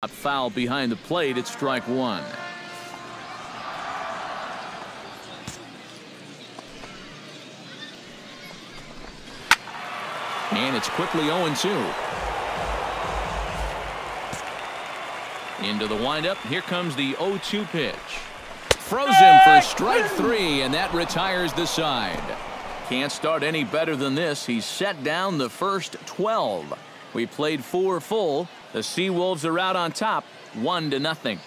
A foul behind the plate. It's strike one. And it's quickly 0-2. Into the windup. Here comes the 0-2 pitch. Froze him for strike three, and that retires the side. Can't start any better than this. He's set down the first 12. We played 4 full. The Seawolves are out on top, 1-0.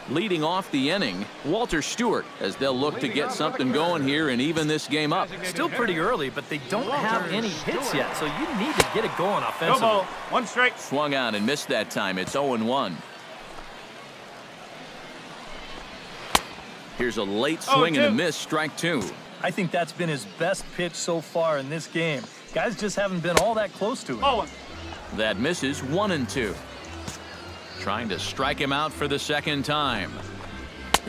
Leading off the inning, Walter Stewart, as they'll look to get something going here and even this game up. Still pretty early, but they don't have any hits yet, so you need to get it going offensively. No ball, 1 strike. Swung on and missed that time. It's 0-1. Here's a late swing and a miss, strike 2. I think that's been his best pitch so far in this game. Guys just haven't been all that close to it. That misses, 1-2. Trying to strike him out for the second time.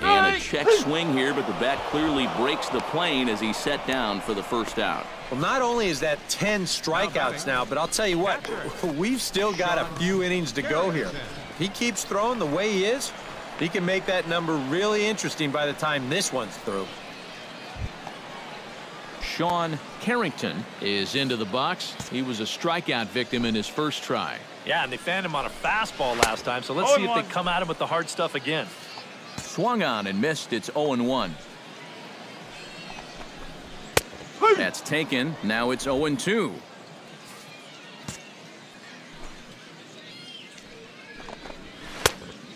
And a check swing here, but the bat clearly breaks the plane as he's set down for the first out. Well, not only is that 10 strikeouts now, but I'll tell you what, we've still got a few innings to go here. If he keeps throwing the way he is, he can make that number really interesting by the time this one's through. Sean Carrington is into the box. He was a strikeout victim in his first try. Yeah, and they fanned him on a fastball last time, so let's see if they come at him with the hard stuff again. Swung on and missed. It's 0-1. That's taken. Now it's 0-2.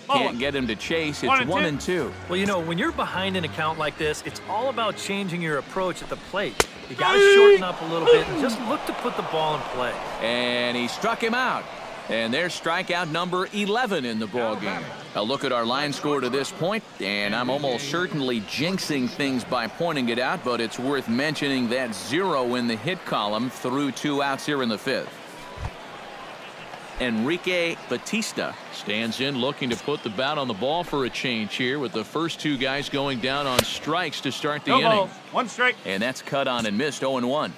Can't get him to chase. It's 1-2. Well, you know, when you're behind an account like this, it's all about changing your approach at the plate. You got to shorten up a little bit and just look to put the ball in play. And he struck him out. And there's strikeout number 11 in the ball game. A look at our line score to this point, and I'm almost certainly jinxing things by pointing it out, but it's worth mentioning that 0 in the hit column through 2 outs here in the 5th. Enrique Batista stands in looking to put the bat on the ball for a change here, with the first 2 guys going down on strikes to start the inning. Ball, 1 strike. And that's cut on and missed, 0-1.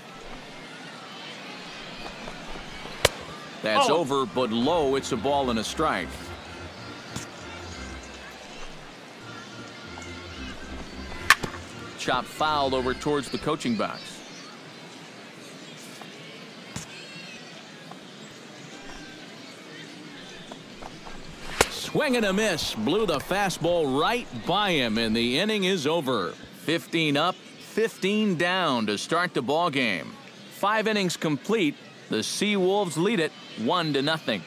That's over, but low. It's a ball and a strike. Chop fouled over towards the coaching box. Swing and a miss. Blew the fastball right by him, and the inning is over. 15 up, 15 down to start the ball game. 5 innings complete. The Seawolves lead it 1-0.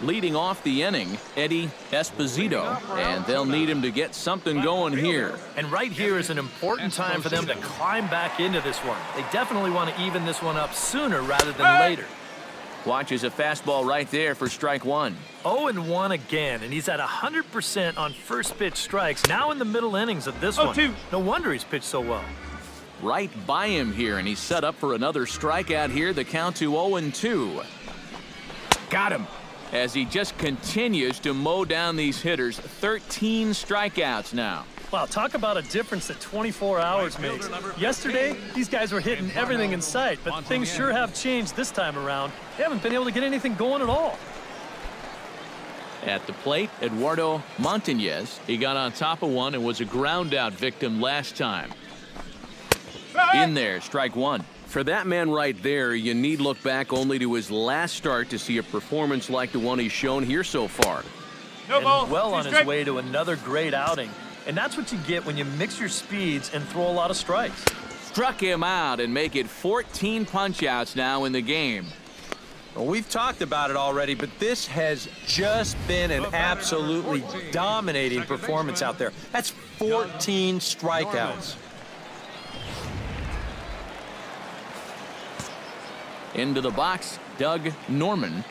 Leading off the inning, Eddie Esposito, and they'll need him to get something going here. And right here is an important time for them to climb back into this one. They definitely want to even this one up sooner rather than later. Watches a fastball right there for strike 1. 0-1 again, and he's at 100% on first pitch strikes now in the middle innings of this one. No wonder he's pitched so well. Right by him here, and he's set up for another strikeout here. The count to 0-2. Got him. As he just continues to mow down these hitters. 13 strikeouts now. Wow, talk about a difference that 24 hours makes. Yesterday, these guys were hitting everything in sight, but things sure have changed this time around. They haven't been able to get anything going at all. At the plate, Eduardo Montañez. He got on top of one and was a ground out victim last time. In there, strike 1. For that man right there, you need look back only to his last start to see a performance like the one he's shown here so far. And well on his way to another great outing. And that's what you get when you mix your speeds and throw a lot of strikes. Struck him out and make it 14 punch-outs now in the game. Well, we've talked about it already, but this has just been an absolutely dominating performance out there. That's 14 strikeouts. Into the box, Doug Norman.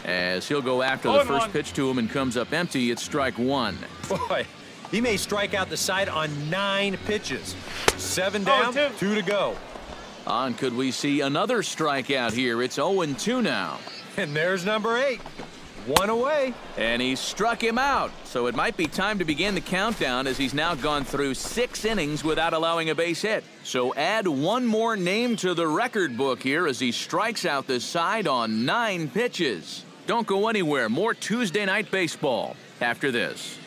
As he'll go after the first pitch to him and comes up empty, it's strike 1. Boy, he may strike out the side on 9 pitches. 7 down, 2 to go. On could we see another strikeout here? It's 0-2 now. And there's number 8. One away. And he struck him out. So it might be time to begin the countdown as he's now gone through 6 innings without allowing a base hit. So add one more name to the record book here as he strikes out the side on 9 pitches. Don't go anywhere. More Tuesday Night Baseball after this.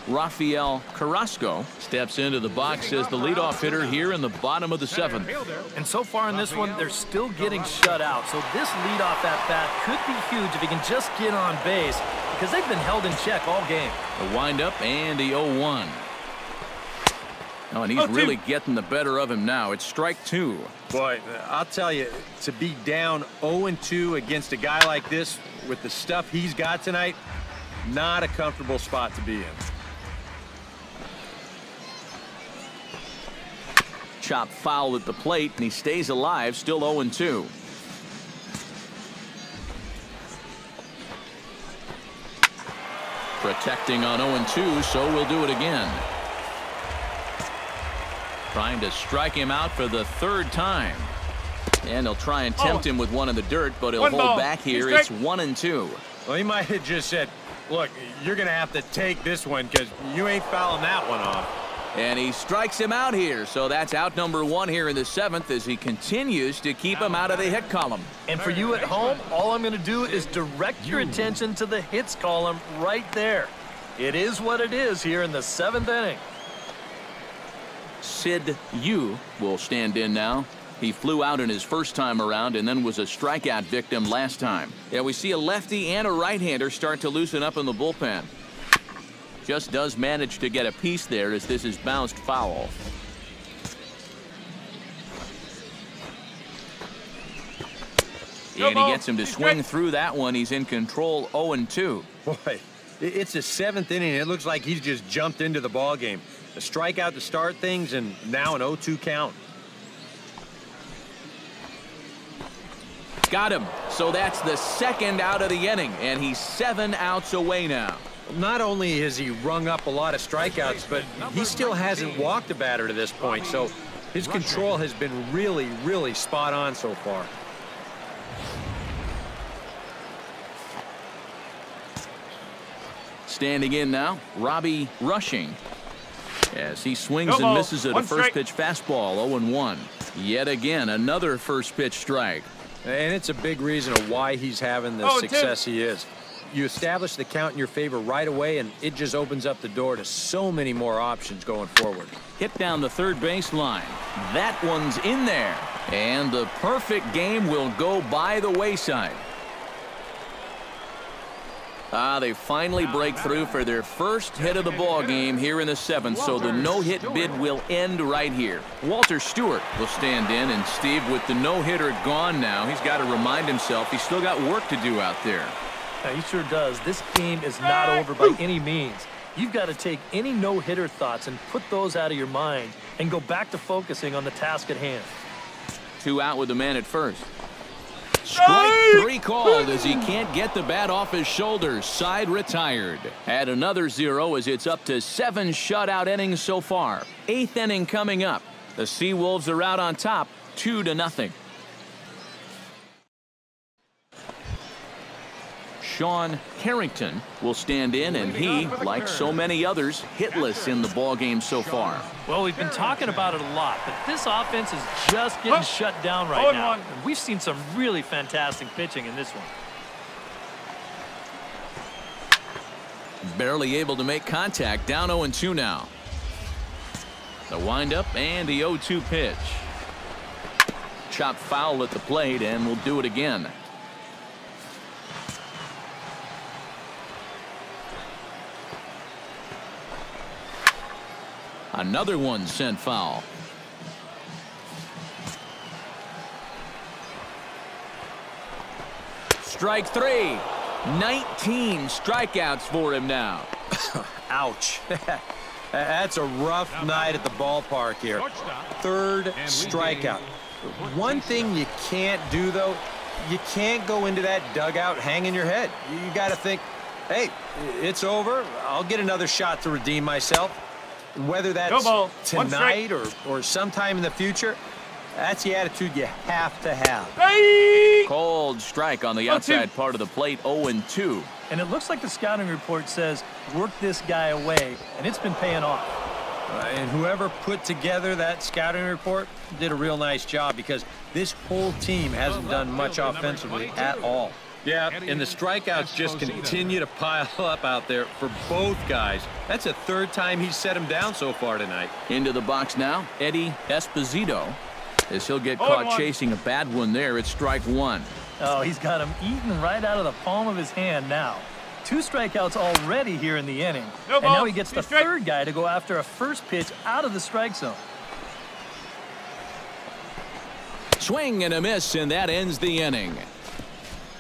Rafael Carrasco steps into the box as the leadoff hitter here in the bottom of the 7th. And so far in this one, they're still getting shut out. So this leadoff at-bat could be huge if he can just get on base because they've been held in check all game. The windup and the 0-1. Oh, and he's really getting the better of him now. It's strike 2. Boy, I'll tell you, to be down 0-2 against a guy like this with the stuff he's got tonight, not a comfortable spot to be in. Chop foul at the plate, and he stays alive, still 0-2. Protecting on 0-2, so we'll do it again. Trying to strike him out for the 3rd time. And they'll try and tempt him with one in the dirt, but he'll hold back here. It's 1-2. Well, he might have just said, look, you're going to have to take this one because you ain't fouling that one off. And he strikes him out here, so that's out number 1 here in the 7th as he continues to keep him out of the hit column. And for you at home, all I'm going to do is direct your attention to the hits column right there. It is what it is here in the 7th inning. Sid Yu will stand in now. He flew out in his first time around and then was a strikeout victim last time. Yeah, we see a lefty and a right-hander start to loosen up in the bullpen. Just does manage to get a piece there as this is bounced foul. And he gets him to swing through that one. He's in control, 0-2. Boy, it's his 7th inning. It looks like he's just jumped into the ball game. A strikeout to start things, and now an 0-2 count. Got him. So that's the 2nd out of the inning, and he's 7 outs away now. Not only has he rung up a lot of strikeouts, but he still hasn't walked a batter to this point. So his control has been really, really spot on so far. Standing in now, Robbie Rushing. As he swings and misses at a first pitch fastball, 0-1. Yet again, another first pitch strike. And it's a big reason of why he's having the success he is. You establish the count in your favor right away, and it just opens up the door to so many more options going forward. Hit down the 3rd base line. That one's in there. And the perfect game will go by the wayside. They finally break through for their first hit of the ball game here in the 7th, so the no-hit bid will end right here. Walter Stewart will stand in, and Steve, with the no-hitter gone now, he's got to remind himself he's still got work to do out there. Yeah, he sure does. This game is not over by any means. You've got to take any no-hitter thoughts and put those out of your mind and go back to focusing on the task at hand. 2 out with the man at first. Strike 3 called as he can't get the bat off his shoulders. Side retired. Add another 0 as it's up to 7 shutout innings so far. 8th inning coming up. The Seawolves are out on top, 2-0. Sean Carrington will stand in, and he, like so many others, hitless in the ballgame so far. Well, we've been talking about it a lot, but this offense is just getting shut down right now. And we've seen some really fantastic pitching in this one. Barely able to make contact, down 0-2 now. The windup and the 0-2 pitch. Chop foul at the plate, and we'll do it again. Another one sent foul. Strike 3. 19 strikeouts for him now. Ouch. That's a rough night at the ballpark here. 3rd strikeout. One thing you can't do, though, you can't go into that dugout hanging your head. You got to think, hey, it's over. I'll get another shot to redeem myself. Whether that's tonight or sometime in the future, That's the attitude you have to have. Cold strike on the outside part of the plate, 0-2. And it looks like the scouting report says, work this guy away, and it's been paying off. And whoever put together that scouting report did a real nice job, because this whole team hasn't done much offensively at all. Yeah, and the strikeouts just continue to pile up out there for both guys. That's the third time he's set him down so far tonight. Into the box now, Eddie Esposito. As he'll get caught chasing a bad one there, it's strike one. Oh, he's got him eaten right out of the palm of his hand now. 2 strikeouts already here in the inning. And now he gets the third guy to go after a first pitch out of the strike zone. Swing and a miss, and that ends the inning.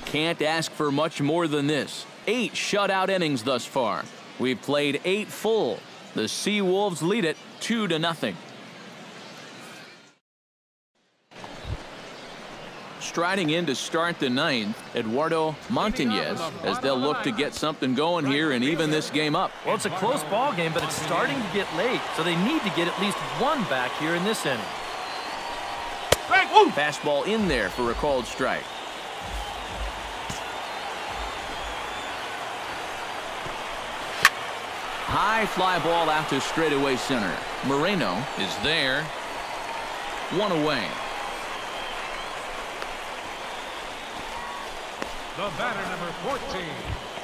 Can't ask for much more than this. 8 shutout innings thus far. We've played 8 full. The Sea Wolves lead it 2-0. Striding in to start the 9th, Eduardo Montañez, as they'll look to get something going here and even this game up. Well, it's a close ball game, but it's starting to get late, so they need to get at least one back here in this inning. Fastball in there for a called strike. High fly ball out to straightaway center. Moreno is there. 1 away. The batter, number 14,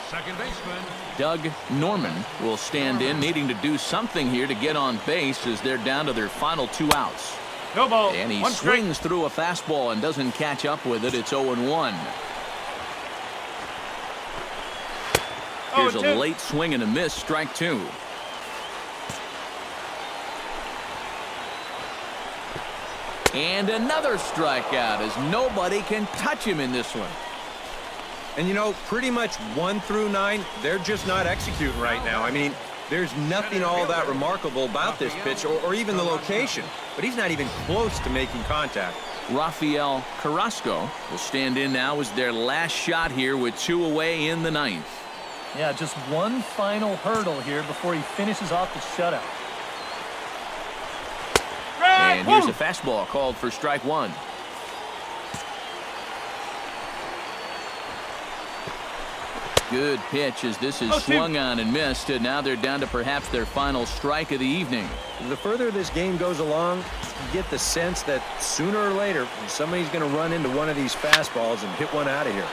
second baseman Doug Norman will stand in, needing to do something here to get on base as they're down to their final 2 outs. No ball. And he swings through a fastball and doesn't catch up with it. It's 0-1. Here's a late swing and a miss, strike 2. And another strikeout as nobody can touch him in this one. And, you know, pretty much 1 through 9, they're just not executing right now. I mean, there's nothing all that remarkable about this pitch or even the location. But he's not even close to making contact. Rafael Carrasco will stand in now as their last shot here with 2 away in the 9th. Yeah, just one final hurdle here before he finishes off the shutout. And here's a fastball called for strike 1. Good pitch as this is swung on and missed, and now they're down to perhaps their final strike of the evening. The further this game goes along, you get the sense that sooner or later somebody's going to run into one of these fastballs and hit one out of here.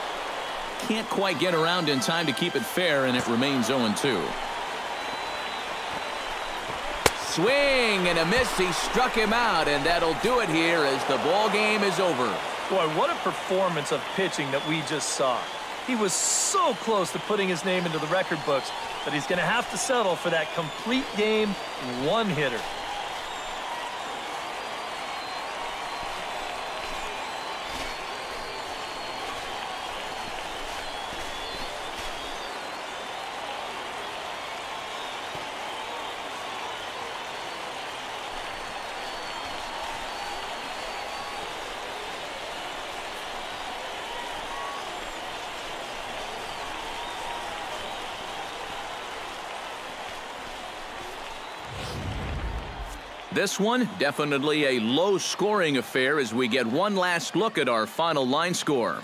Can't quite get around in time to keep it fair, and it remains 0-2. Swing and a miss. He struck him out, and that'll do it here as the ball game is over. Boy, what a performance of pitching that we just saw. He was so close to putting his name into the record books, but he's going to have to settle for that complete game one-hitter. This one, definitely a low-scoring affair as we get one last look at our final line score.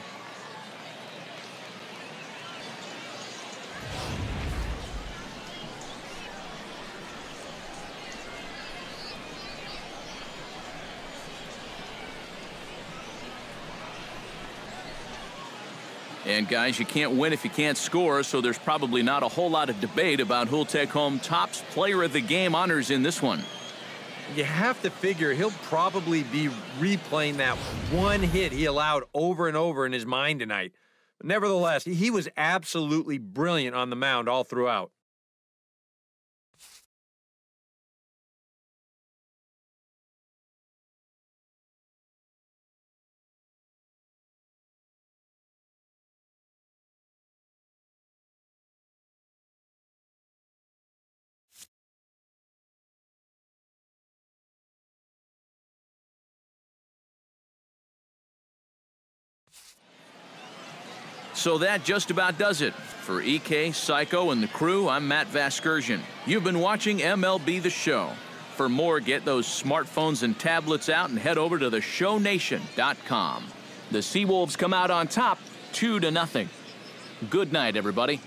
And guys, you can't win if you can't score, so there's probably not a whole lot of debate about who'll take home Topps Player of the Game honors in this one. You have to figure he'll probably be replaying that one hit he allowed over and over in his mind tonight. But nevertheless, he was absolutely brilliant on the mound all throughout. So that just about does it. For EK, Psycho, and the crew, I'm Matt Vasgersian. You've been watching MLB The Show. For more, get those smartphones and tablets out and head over to theshownation.com. The Seawolves come out on top 2-0. Good night, everybody.